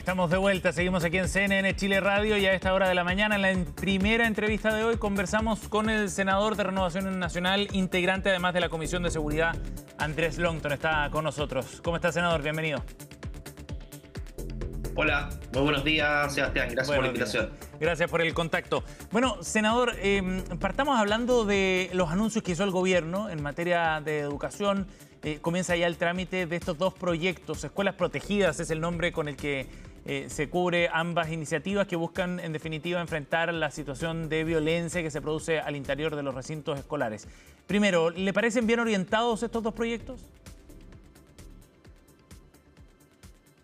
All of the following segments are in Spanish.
Estamos de vuelta, seguimos aquí en CNN Chile Radio y a esta hora de la mañana, en la primera entrevista de hoy, conversamos con el senador de Renovación Nacional, integrante además de la Comisión de Seguridad, Andrés Longton, está con nosotros. ¿Cómo está, senador? Bienvenido. Hola, muy buenos días, Sebastián. Gracias por la invitación. Gracias por el contacto. Bueno, senador, partamos hablando de los anuncios que hizo el gobierno en materia de educación. Comienza ya el trámite de estos dos proyectos. Escuelas Protegidas es el nombre con el que se cubre ambas iniciativas que buscan, en definitiva, enfrentar la situación de violencia que se produce al interior de los recintos escolares. Primero, ¿le parecen bien orientados estos dos proyectos?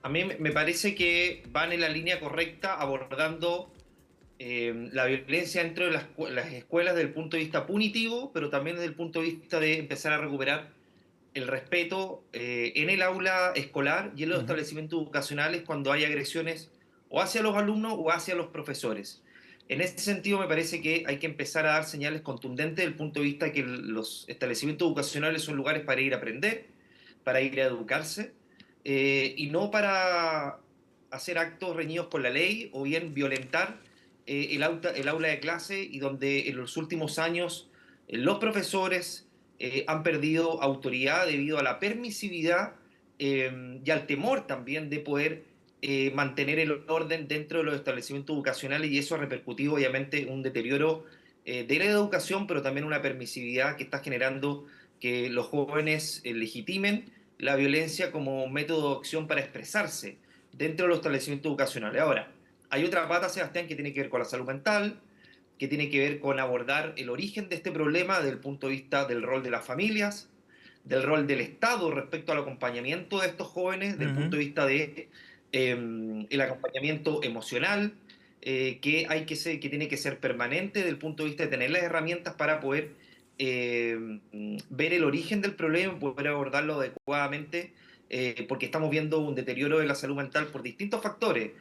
A mí me parece que van en la línea correcta abordando la violencia dentro de las escuelas desde el punto de vista punitivo, pero también desde el punto de vista de empezar a recuperar el respeto en el aula escolar y en los establecimientos educacionales cuando hay agresiones o hacia los alumnos o hacia los profesores. En ese sentido me parece que hay que empezar a dar señales contundentes desde el punto de vista de que los establecimientos educacionales son lugares para ir a aprender, para ir a educarse, y no para hacer actos reñidos con la ley o bien violentar el aula de clase, y donde en los últimos años los profesores han perdido autoridad debido a la permisividad y al temor también de poder mantener el orden dentro de los establecimientos educacionales, y eso ha repercutido obviamente en un deterioro de la educación, pero también una permisividad que está generando que los jóvenes legitimen la violencia como método de acción para expresarse dentro de los establecimientos educacionales. Ahora, hay otra pata, Sebastián, que tiene que ver con la salud mental, que tiene que ver con abordar el origen de este problema desde el punto de vista del rol de las familias, del rol del Estado respecto al acompañamiento de estos jóvenes, desde el punto de vista de el acompañamiento emocional, que tiene que ser permanente desde el punto de vista de tener las herramientas para poder ver el origen del problema y poder abordarlo adecuadamente, porque estamos viendo un deterioro de la salud mental por distintos factores,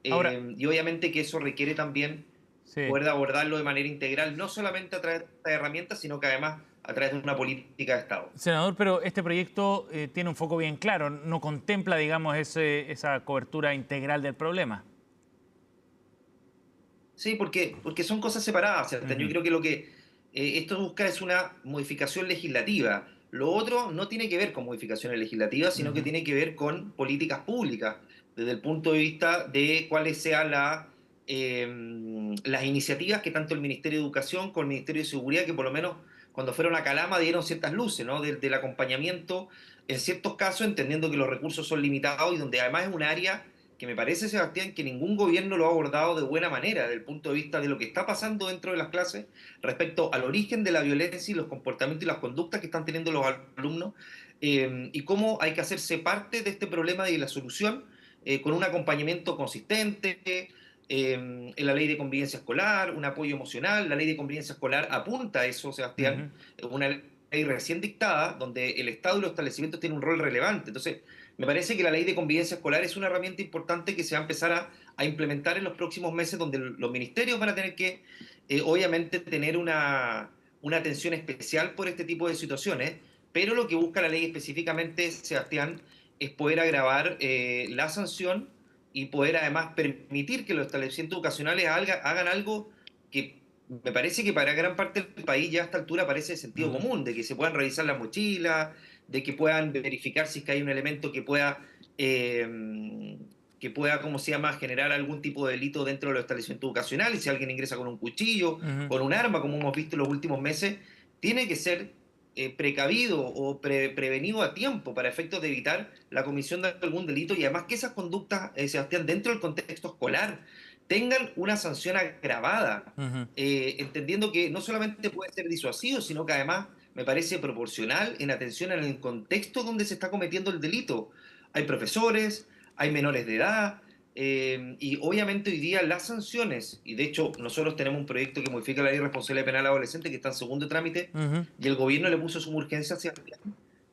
Ahora, y obviamente que eso requiere también sí. poder abordarlo de manera integral, no solamente a través de estas herramientas, sino que además a través de una política de Estado. Senador, pero este proyecto tiene un foco bien claro, no contempla, digamos, esa cobertura integral del problema. Sí, porque son cosas separadas, Sebastián. Yo creo que lo que esto busca es una modificación legislativa. Lo otro no tiene que ver con modificaciones legislativas, sino que tiene que ver con políticas públicas, desde el punto de vista de cuáles sean las iniciativas que tanto el Ministerio de Educación como el Ministerio de Seguridad, que por lo menos cuando fueron a Calama dieron ciertas luces, ¿no? Del acompañamiento, en ciertos casos, entendiendo que los recursos son limitados y donde además es un área que me parece, Sebastián, que ningún gobierno lo ha abordado de buena manera desde el punto de vista de lo que está pasando dentro de las clases respecto al origen de la violencia y los comportamientos y las conductas que están teniendo los alumnos, y cómo hay que hacerse parte de este problema y de la solución con un acompañamiento consistente, en la ley de convivencia escolar, un apoyo emocional. La ley de convivencia escolar apunta a eso, Sebastián, una ley recién dictada donde el Estado y los establecimientos tienen un rol relevante. Entonces, me parece que la ley de convivencia escolar es una herramienta importante que se va a empezar a implementar en los próximos meses, donde los ministerios van a tener que, obviamente, tener una atención especial por este tipo de situaciones, pero lo que busca la ley específicamente, Sebastián, es poder agravar la sanción y poder además permitir que los establecimientos educacionales hagan algo que me parece que para gran parte del país ya a esta altura parece de sentido común, de que se puedan revisar las mochilas, de que puedan verificar si es que hay un elemento ¿cómo se llama?, generar algún tipo de delito dentro de los establecimientos educacionales. Si alguien ingresa con un cuchillo, con un arma, como hemos visto en los últimos meses, tiene que ser precavido o prevenido a tiempo para efectos de evitar la comisión de algún delito, y además que esas conductas, Sebastián, dentro del contexto escolar, tengan una sanción agravada, entendiendo que no solamente puede ser disuasivo, sino que además me parece proporcional en atención al contexto donde se está cometiendo el delito. Hay profesores, hay menores de edad, y obviamente hoy día las sanciones, y de hecho nosotros tenemos un proyecto que modifica la ley de responsabilidad penal adolescente que está en segundo trámite, y el gobierno le puso su urgencia hacia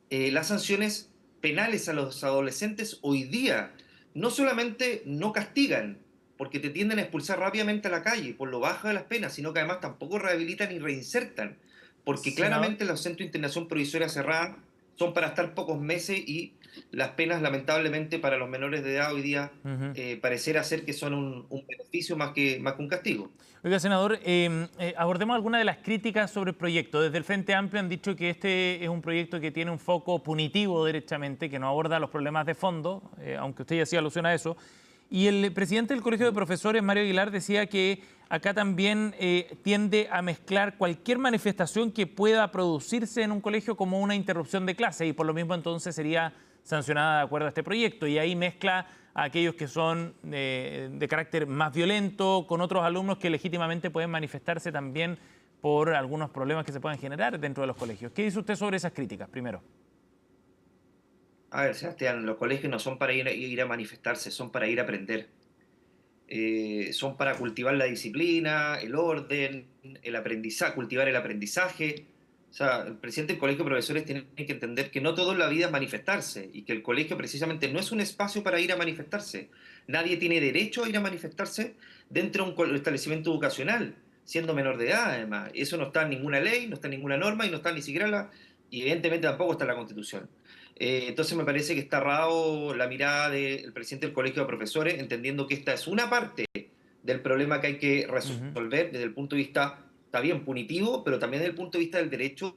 las sanciones penales a los adolescentes hoy día no solamente no castigan, porque te tienden a expulsar rápidamente a la calle por lo bajo de las penas, sino que además tampoco rehabilitan y reinsertan, porque Senador. claramente los centros de internación provisoria cerrada son para estar pocos meses y las penas, lamentablemente, para los menores de edad hoy día Ujú. pareciera ser que son un beneficio más que un castigo. Oiga, senador, abordemos algunas de las críticas sobre el proyecto. Desde el Frente Amplio han dicho que este es un proyecto que tiene un foco punitivo derechamente, que no aborda los problemas de fondo, aunque usted ya hacía alusión a eso. Y el presidente del Colegio de Profesores, Mario Aguilar, decía que acá también tiende a mezclar cualquier manifestación que pueda producirse en un colegio como una interrupción de clase y por lo mismo entonces sería sancionada de acuerdo a este proyecto. Y ahí mezcla a aquellos que son de carácter más violento con otros alumnos que legítimamente pueden manifestarse también por algunos problemas que se puedan generar dentro de los colegios. ¿Qué dice usted sobre esas críticas, primero? A ver, Sebastián, los colegios no son para ir a manifestarse, son para ir a aprender. Son para cultivar la disciplina, el orden, el aprendizaje, cultivar el aprendizaje. O sea, el presidente del colegio de profesores tiene que entender que no todo en la vida es manifestarse y que el colegio precisamente no es un espacio para ir a manifestarse. Nadie tiene derecho a ir a manifestarse dentro de un establecimiento educacional, siendo menor de edad, además. Eso no está en ninguna ley, no está en ninguna norma y no está ni siquiera y evidentemente tampoco está en la Constitución. Entonces me parece que está errado la mirada del presidente del Colegio de Profesores, entendiendo que esta es una parte del problema que hay que Ujú. resolver desde el punto de vista, está bien, punitivo, pero también desde el punto de vista del derecho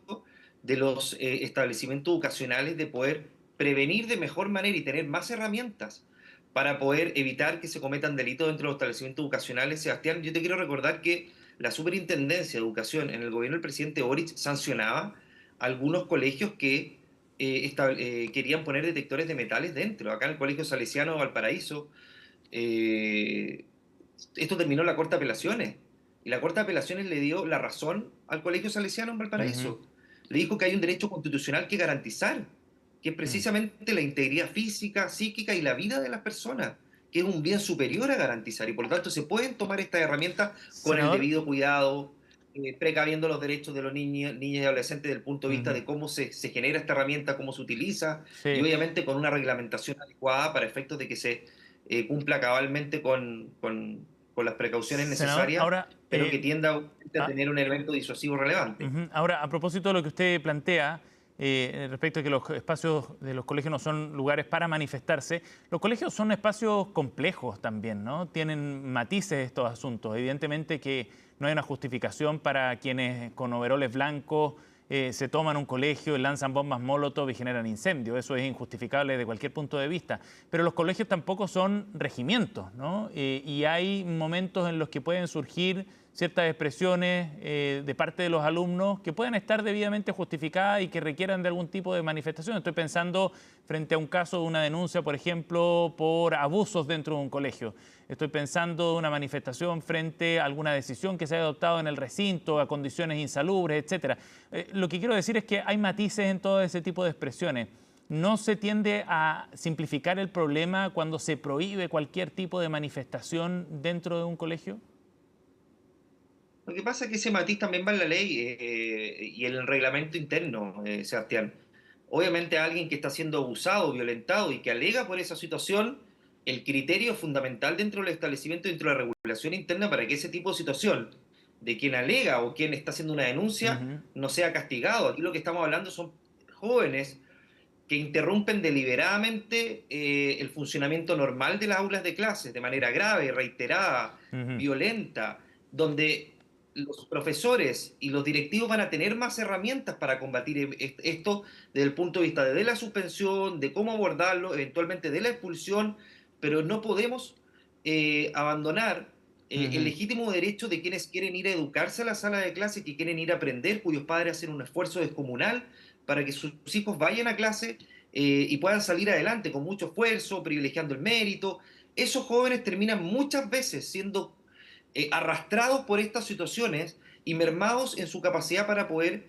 de los establecimientos educacionales de poder prevenir de mejor manera y tener más herramientas para poder evitar que se cometan delitos dentro de los establecimientos educacionales. Sebastián, yo te quiero recordar que la Superintendencia de Educación en el gobierno del presidente Boric sancionaba algunos colegios que querían poner detectores de metales dentro. Acá en el Colegio Salesiano de Valparaíso, eh, esto terminó en la Corte de Apelaciones. Y la Corte de Apelaciones le dio la razón al Colegio Salesiano en Ujú. Valparaíso. Le dijo que hay un derecho constitucional que garantizar, que es Mm. precisamente la integridad física, psíquica y la vida de las personas, que es un bien superior a garantizar. Y por lo tanto se pueden tomar estas herramientas con el Senador. debido cuidado, precaviendo los derechos de los niños, niñas y adolescentes desde el punto de vista Ujú. de cómo se genera esta herramienta, cómo se utiliza, y Sí. obviamente con una reglamentación adecuada para efectos de que se cumpla cabalmente con las precauciones Senador, necesarias, ahora, pero que tienda a ah, tener un elemento disuasivo relevante. ujú. Ahora, a propósito de lo que usted plantea, respecto a que los espacios de los colegios no son lugares para manifestarse, los colegios son espacios complejos también, ¿no? Tienen matices estos asuntos. Evidentemente que no hay una justificación para quienes con overoles blancos se toman un colegio, lanzan bombas Molotov y generan incendios. Eso es injustificable desde cualquier punto de vista. Pero los colegios tampoco son regimientos, ¿no? Y hay momentos en los que pueden surgir ciertas expresiones de parte de los alumnos que puedan estar debidamente justificadas y que requieran de algún tipo de manifestación. Estoy pensando frente a un caso de una denuncia, por ejemplo, por abusos dentro de un colegio. Estoy pensando en una manifestación frente a alguna decisión que se haya adoptado en el recinto, a condiciones insalubres, etcétera. Lo que quiero decir es que hay matices en todo ese tipo de expresiones. No se tiende a simplificar el problema cuando se prohíbe cualquier tipo de manifestación dentro de un colegio. Lo que pasa es que ese matiz también va en la ley y en el reglamento interno, Sebastián. Obviamente alguien que está siendo abusado, violentado y que alega por esa situación, el criterio fundamental dentro del establecimiento, dentro de la regulación interna para que ese tipo de situación de quien alega o quien está haciendo una denuncia Ujú. no sea castigado. Aquí lo que estamos hablando son jóvenes que interrumpen deliberadamente el funcionamiento normal de las aulas de clases de manera grave, reiterada, Ujú. violenta, donde los profesores y los directivos van a tener más herramientas para combatir esto desde el punto de vista de la suspensión, de cómo abordarlo, eventualmente de la expulsión, pero no podemos abandonar el Ujú. legítimo derecho de quienes quieren ir a educarse a la sala de clase, que quieren ir a aprender, cuyos padres hacen un esfuerzo descomunal para que sus hijos vayan a clase y puedan salir adelante con mucho esfuerzo, privilegiando el mérito. Esos jóvenes terminan muchas veces siendo arrastrados por estas situaciones y mermados en su capacidad para poder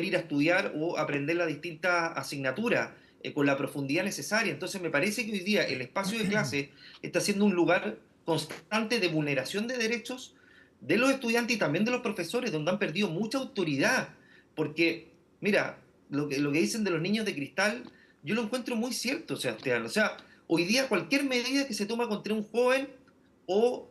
ir a estudiar o aprender las distintas asignaturas con la profundidad necesaria. Entonces me parece que hoy día el espacio de clase está siendo un lugar constante de vulneración de derechos de los estudiantes y también de los profesores, donde han perdido mucha autoridad. Porque, mira, lo que dicen de los niños de cristal, yo lo encuentro muy cierto, Sebastián. O sea, hoy día cualquier medida que se toma contra un joven o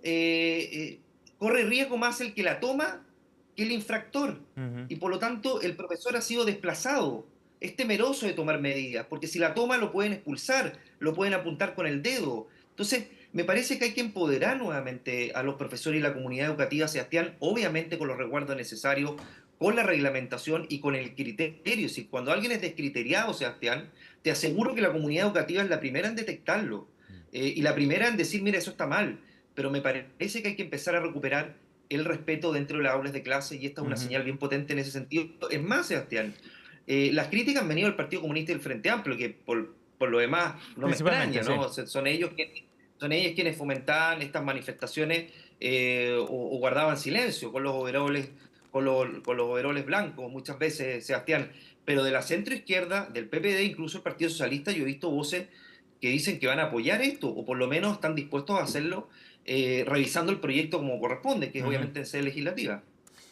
corre riesgo más el que la toma que el infractor. Ujú. Y por lo tanto el profesor ha sido desplazado. es temeroso de tomar medidas, porque si la toma lo pueden expulsar, lo pueden apuntar con el dedo. Entonces, me parece que hay que empoderar nuevamente a los profesores y la comunidad educativa, Sebastián, obviamente con los resguardos necesarios, con la reglamentación y con el criterio. Si cuando alguien es descriteriado, Sebastián, te aseguro que la comunidad educativa es la primera en detectarlo y la primera en decir, mira, eso está mal. Pero me parece que hay que empezar a recuperar el respeto dentro de las aulas de clase y esta es una Ujú. señal bien potente en ese sentido. Es más, Sebastián, las críticas han venido del Partido Comunista y del Frente Amplio, que por lo demás no me Principalmente, extraña, sí. ¿no? O sea, son ellos quienes fomentaban estas manifestaciones o guardaban silencio con los overoles blancos, muchas veces, Sebastián. Pero de la centroizquierda, del PPD, incluso el Partido Socialista, yo he visto voces que dicen que van a apoyar esto, o por lo menos están dispuestos a hacerlo, revisando el proyecto como corresponde, que es Ujú. obviamente en sede legislativa.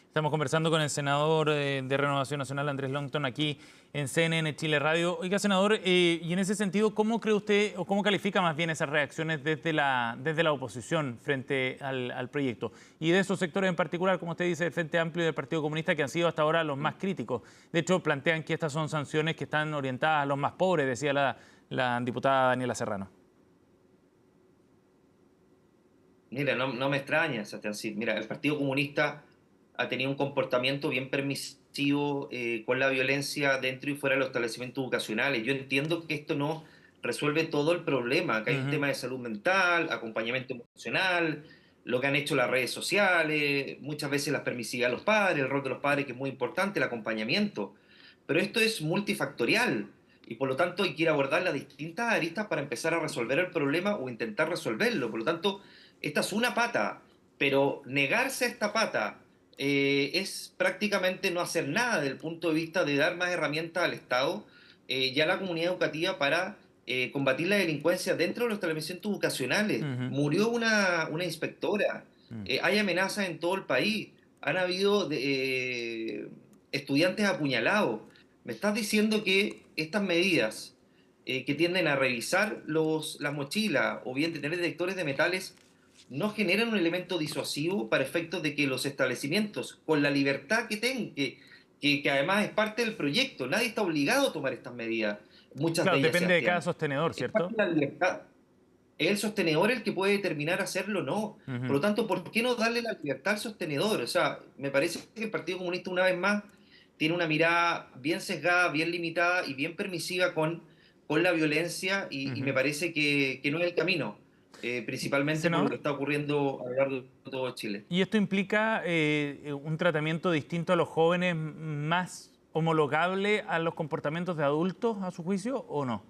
Estamos conversando con el senador de Renovación Nacional, Andrés Longton, aquí en CNN Chile Radio. Oiga, senador, y en ese sentido, ¿cómo cree usted o cómo califica más bien esas reacciones desde la oposición frente al proyecto? Y de esos sectores en particular, como usted dice, del Frente Amplio y del Partido Comunista, que han sido hasta ahora los más críticos. De hecho, plantean que estas son sanciones que están orientadas a los más pobres, decía la diputada Daniela Serrano. Mira, no me extraña, Sebastián. Sí, mira, el Partido Comunista ha tenido un comportamiento bien permisivo con la violencia dentro y fuera de los establecimientos educacionales. Yo entiendo que esto no resuelve todo el problema, que hay un Ujú. tema de salud mental, acompañamiento emocional, lo que han hecho las redes sociales, muchas veces las permisividad de los padres, el rol de los padres que es muy importante, el acompañamiento. Pero esto es multifactorial y por lo tanto hay que ir a abordar las distintas aristas para empezar a resolver el problema o intentar resolverlo. Por lo tanto, esta es una pata, pero negarse a esta pata es prácticamente no hacer nada desde el punto de vista de dar más herramientas al Estado y a la comunidad educativa para combatir la delincuencia dentro de los establecimientos educacionales. Ujú. Murió una inspectora, Mm. hay amenazas en todo el país, han habido estudiantes apuñalados. Me estás diciendo que estas medidas que tienden a revisar las mochilas o bien de tener detectores de metales no generan un elemento disuasivo para efectos de que los establecimientos, con la libertad que tienen, que además es parte del proyecto, nadie está obligado a tomar estas medidas, muchas Claro, de ellas, depende de cada Sebastián. sostenedor, Es parte ¿cierto? de la libertad. Es el sostenedor el que puede determinar hacerlo o no. Por Ujú. lo tanto, ¿por qué no darle la libertad al sostenedor? O sea, me parece que el Partido Comunista, una vez más, tiene una mirada bien sesgada, bien limitada y bien permisiva con la violencia y me Ujú. parece que no es el camino, principalmente por lo que Senador, está ocurriendo a lo largo de todo Chile. ¿y esto implica un tratamiento distinto a los jóvenes, más homologable a los comportamientos de adultos, a su juicio, o no?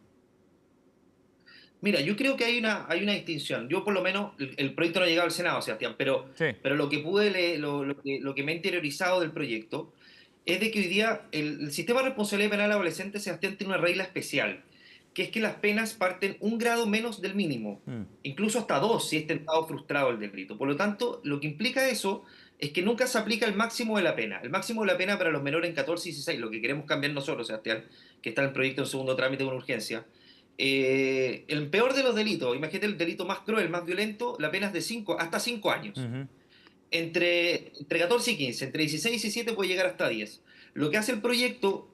Mira, yo creo que hay una distinción. Yo por lo menos, el proyecto no ha llegado al Senado, Sebastián, Sí. pero lo que pude leer, lo que me he interiorizado del proyecto es de que hoy día el sistema de responsabilidad penal adolescente, Sebastián, tiene una regla especial, que es que las penas parten un grado menos del mínimo, Mm. incluso hasta dos si es tentado o frustrado el delito. Por lo tanto, lo que implica eso es que nunca se aplica el máximo de la pena. El máximo de la pena para los menores en 14 y 16, lo que queremos cambiar nosotros, Sebastián, que está en el proyecto en segundo trámite con urgencia. El peor de los delitos, imagínate el delito más cruel, más violento, la pena es de 5 hasta 5 años. Ujú. Entre 14 y 15, entre 16 y 17 puede llegar hasta 10. Lo que hace el proyecto,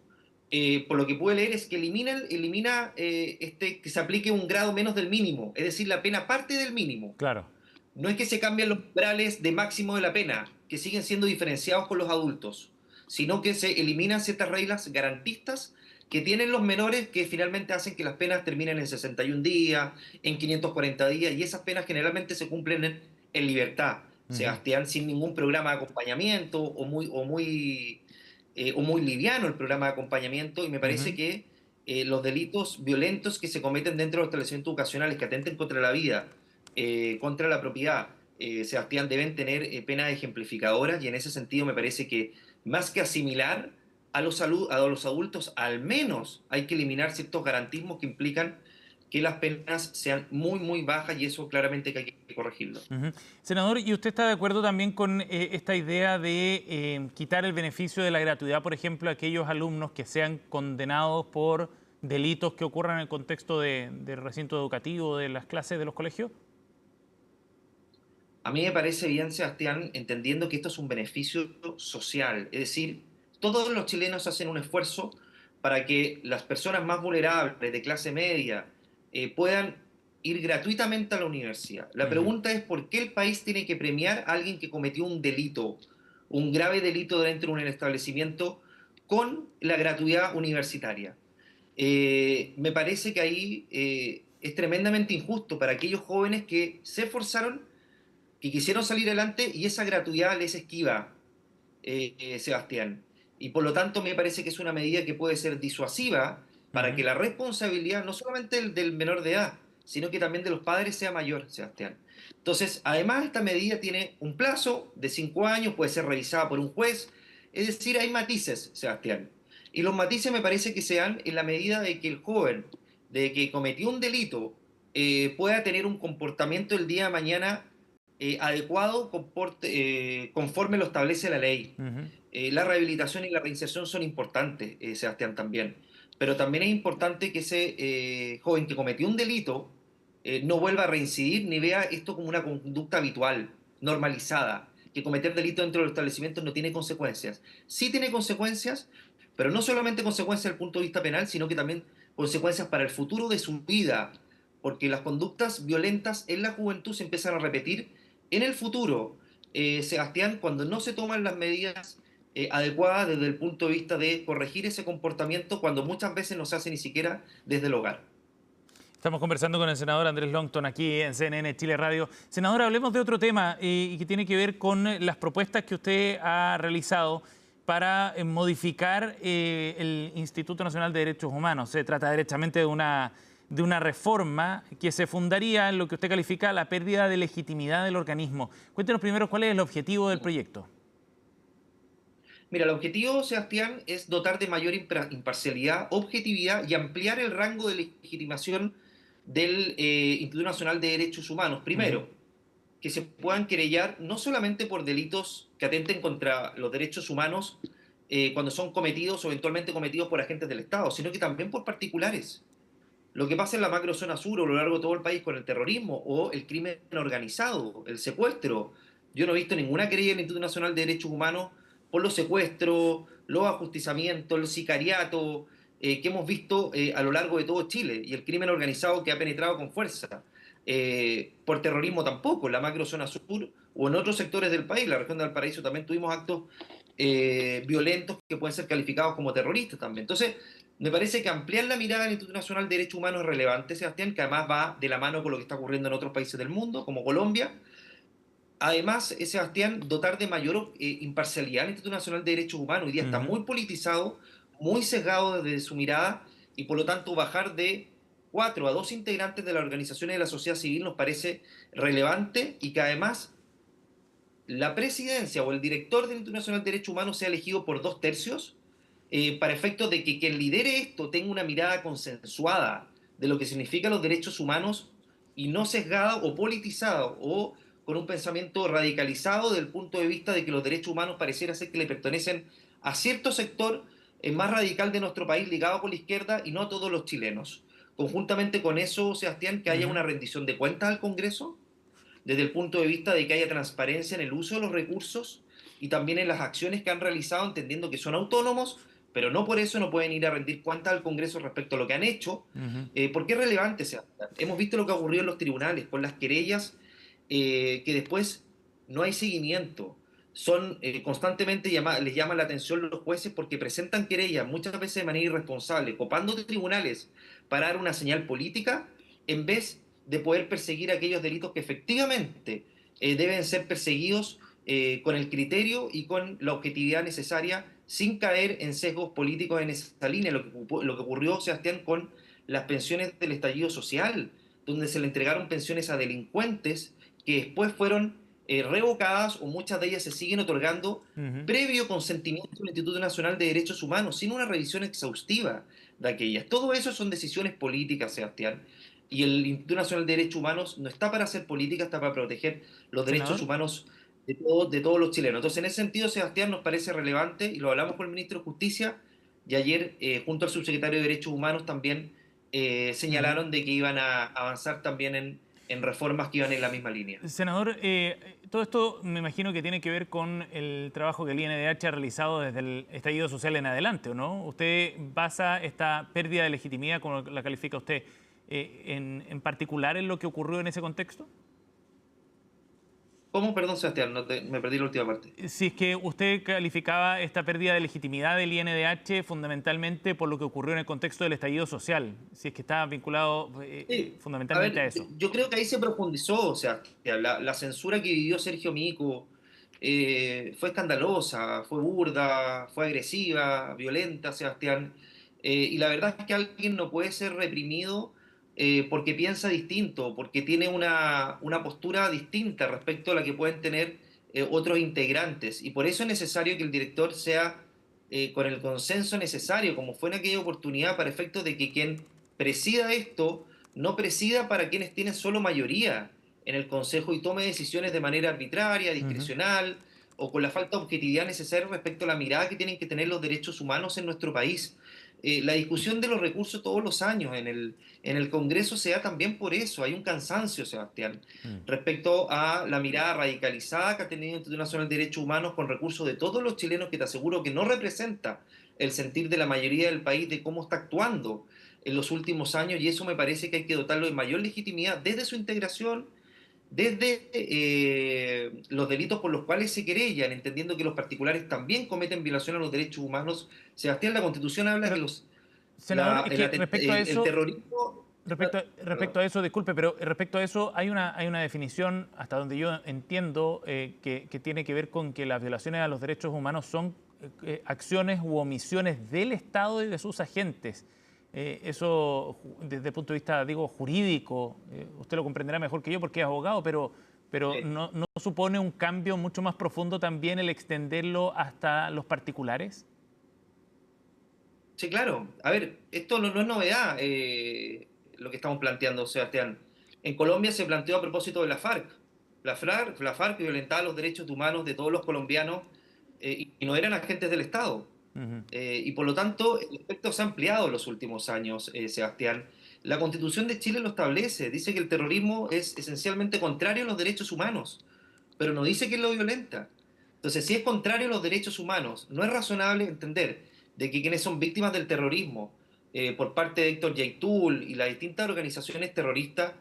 por lo que puede leer, es que elimina que se aplique un grado menos del mínimo, es decir, la pena parte del mínimo. Claro. No es que se cambien los umbrales de máximo de la pena, que siguen siendo diferenciados con los adultos, sino que se eliminan ciertas reglas garantistas que tienen los menores que finalmente hacen que las penas terminen en 61 días, en 540 días, y esas penas generalmente se cumplen en libertad, Ujú. Sebastián, sin ningún programa de acompañamiento o muy liviano el programa de acompañamiento, y me parece Ujú. que los delitos violentos que se cometen dentro de los establecimientos educacionales que atenten contra la vida, contra la propiedad, Sebastián, deben tener penas ejemplificadoras y en ese sentido me parece que más que asimilar a los adultos, al menos hay que eliminar ciertos garantismos que implican que las penas sean muy bajas y eso claramente que hay que corregirlo. Ujú. Senador, ¿y usted está de acuerdo también con esta idea de quitar el beneficio de la gratuidad, por ejemplo, a aquellos alumnos que sean condenados por delitos que ocurran en el contexto del recinto educativo, de las clases de los colegios? A mí me parece bien, Sebastián, entendiendo que esto es un beneficio social, es decir, todos los chilenos hacen un esfuerzo para que las personas más vulnerables de clase media puedan ir gratuitamente a la universidad. La Ujú. pregunta es por qué el país tiene que premiar a alguien que cometió un delito, un grave delito dentro de un establecimiento con la gratuidad universitaria. Me parece que ahí es tremendamente injusto para aquellos jóvenes que se esforzaron, que quisieron salir adelante y esa gratuidad les esquiva, Sebastián. Y por lo tanto me parece que es una medida que puede ser disuasiva para que Ujú. la responsabilidad, no solamente del menor de edad, sino que también de los padres sea mayor, Sebastián. Entonces, además esta medida tiene un plazo de 5 años, puede ser revisada por un juez, es decir, hay matices, Sebastián. Y los matices me parece que se dan en la medida de que el joven, de que cometió un delito, pueda tener un comportamiento el día de mañana adecuado conforme lo establece la ley. Ujú. La rehabilitación y la reinserción son importantes, Sebastián, también. Pero también es importante que ese joven que cometió un delito no vuelva a reincidir ni vea esto como una conducta habitual, normalizada, que cometer delito dentro de los establecimientos no tiene consecuencias. Sí tiene consecuencias, pero no solamente consecuencias desde el punto de vista penal, sino que también consecuencias para el futuro de su vida, porque las conductas violentas en la juventud se empiezan a repetir en el futuro, Sebastián, cuando no se toman las medidas adecuadas desde el punto de vista de corregir ese comportamiento, cuando muchas veces no se hace ni siquiera desde el hogar. Estamos conversando con el senador Andrés Longton aquí en CNN Chile Radio. Senador, hablemos de otro tema y que tiene que ver con las propuestas que usted ha realizado para modificar el Instituto Nacional de Derechos Humanos. Se trata derechamente de una reforma que se fundaría en lo que usted califica la pérdida de legitimidad del organismo. Cuéntenos primero cuál es el objetivo del proyecto. Mira, el objetivo, Sebastián, es dotar de mayor imparcialidad, objetividad y ampliar el rango de legitimación del Instituto Nacional de Derechos Humanos. Ujú. Primero, que se puedan querellar no solamente por delitos que atenten contra los derechos humanos cuando son cometidos o eventualmente cometidos por agentes del Estado, sino que también por particulares. Lo que pasa en la macrozona sur o a lo largo de todo el país con el terrorismo o el crimen organizado, el secuestro. Yo no he visto ninguna querella en el Instituto Nacional de Derechos Humanos por los secuestros, los ajusticiamientos, el sicariato que hemos visto a lo largo de todo Chile y el crimen organizado que ha penetrado con fuerza. Por terrorismo tampoco, en la macrozona sur o en otros sectores del país, la región de Valparaíso también tuvimos actos violentos que pueden ser calificados como terroristas también. Entonces, me parece que ampliar la mirada del Instituto Nacional de Derechos Humanos es relevante, Sebastián, que además va de la mano con lo que está ocurriendo en otros países del mundo, como Colombia. Además, Sebastián, dotar de mayor imparcialidad al Instituto Nacional de Derechos Humanos. Hoy día está Ujú. muy politizado, muy sesgado desde su mirada, y por lo tanto bajar de 4 a 2 integrantes de las organizaciones de la sociedad civil nos parece relevante y que además la presidencia o el director del Instituto Nacional de Derechos Humanos sea elegido por 2/3 para efectos de que quien lidere esto tenga una mirada consensuada de lo que significan los derechos humanos y no sesgada o politizada o con un pensamiento radicalizado del punto de vista de que los derechos humanos pareciera ser que le pertenecen a cierto sector más radical de nuestro país ligado con la izquierda y no a todos los chilenos. Conjuntamente con eso, Sebastián, que haya Ujú. una rendición de cuentas al Congreso, desde el punto de vista de que haya transparencia en el uso de los recursos y también en las acciones que han realizado, entendiendo que son autónomos, pero no por eso no pueden ir a rendir cuentas al Congreso respecto a lo que han hecho, Ujú. porque es relevante. O sea, hemos visto lo que ha ocurrido en los tribunales con las querellas que después no hay seguimiento. Son constantemente les llaman la atención los jueces porque presentan querellas muchas veces de manera irresponsable, copando de tribunales para dar una señal política en vez de poder perseguir aquellos delitos que efectivamente deben ser perseguidos con el criterio y con la objetividad necesaria, sin caer en sesgos políticos en esa línea. Lo que ocurrió, Sebastián, con las pensiones del estallido social, donde se le entregaron pensiones a delincuentes que después fueron revocadas o muchas de ellas se siguen otorgando Ujú. previo consentimiento del Instituto Nacional de Derechos Humanos, sin una revisión exhaustiva de aquellas. Todo eso son decisiones políticas, Sebastián, y el Instituto Nacional de Derechos Humanos no está para hacer política, está para proteger los derechos Senador. humanos de todos los chilenos. Entonces, en ese sentido, Sebastián, nos parece relevante, y lo hablamos con el ministro de Justicia, y ayer, junto al subsecretario de Derechos Humanos, también Ujú. señalaron de que iban a avanzar también en reformas que iban en la misma línea. Senador, todo esto me imagino que tiene que ver con el trabajo que el INDH ha realizado desde el estallido social en adelante, ¿o no? ¿Usted basa esta pérdida de legitimidad, como la califica usted, en particular en lo que ocurrió en ese contexto? ¿Cómo? Perdón, Sebastián, me perdí la última parte. Si es que usted calificaba esta pérdida de legitimidad del INDH fundamentalmente por lo que ocurrió en el contexto del estallido social, si es que está vinculado Sí, a fundamentalmente a ver, eso. yo creo que ahí se profundizó, o sea, la censura que vivió Sergio Mico fue escandalosa, fue burda, fue agresiva, violenta, Sebastián, y la verdad es que alguien no puede ser reprimido porque piensa distinto, porque tiene una postura distinta respecto a la que pueden tener otros integrantes, y por eso es necesario que el director sea con el consenso necesario, como fue en aquella oportunidad, para efectos de que quien presida esto no presida para quienes tienen solo mayoría en el Consejo y tome decisiones de manera arbitraria, Ujú. discrecional o con la falta de objetividad necesaria respecto a la mirada que tienen que tener los derechos humanos en nuestro país. La discusión de los recursos todos los años en el Congreso se da también por eso. Hay un cansancio, Sebastián, Mm. respecto a la mirada radicalizada que ha tenido el Instituto Nacional de Derechos Humanos con recursos de todos los chilenos, que te aseguro que no representa el sentir de la mayoría del país de cómo está actuando en los últimos años, y eso me parece que hay que dotarlo de mayor legitimidad desde su integración, desde los delitos por los cuales se querellan, entendiendo que los particulares también cometen violación a los derechos humanos. Sebastián, la Constitución habla que Pero, senador, es que respecto a el eso, terrorismo... respecto Perdón. a eso, disculpe, pero respecto a eso hay una definición, hasta donde yo entiendo, que tiene que ver con que las violaciones a los derechos humanos son acciones u omisiones del Estado y de sus agentes. Eso, desde el punto de vista, digo, jurídico, usted lo comprenderá mejor que yo porque es abogado, pero eh, no supone un cambio mucho más profundo también el extenderlo hasta los particulares? Sí, claro. A ver, esto no es novedad lo que estamos planteando, Sebastián. En Colombia se planteó a propósito de la FARC. La FARC violentaba los derechos humanos de todos los colombianos y no eran agentes del Estado. Ujú. Y por lo tanto, el efecto se ha ampliado en los últimos años, Sebastián. La Constitución de Chile lo establece. Dice que el terrorismo es esencialmente contrario a los derechos humanos, pero no dice que lo violenta. Entonces, si es contrario a los derechos humanos, no es razonable entender de que quienes son víctimas del terrorismo por parte de Héctor Yaitul y las distintas organizaciones terroristas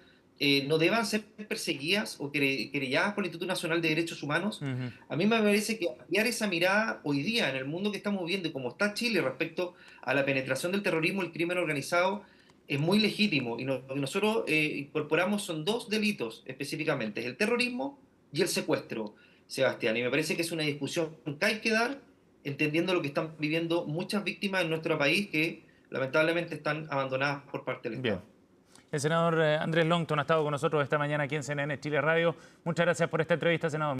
no deban ser perseguidas o querelladas por el Instituto Nacional de Derechos Humanos. Ujú. A mí me parece que ampliar esa mirada hoy día en el mundo que estamos viviendo y cómo está Chile respecto a la penetración del terrorismo y el crimen organizado es muy legítimo. Y lo que nosotros incorporamos son dos delitos específicamente, el terrorismo y el secuestro, Sebastián. Y me parece que es una discusión que hay que dar, entendiendo lo que están viviendo muchas víctimas en nuestro país que lamentablemente están abandonadas por parte del Bien. Estado. El senador Andrés Longton ha estado con nosotros esta mañana aquí en CNN Chile Radio. Muchas gracias por esta entrevista, senador.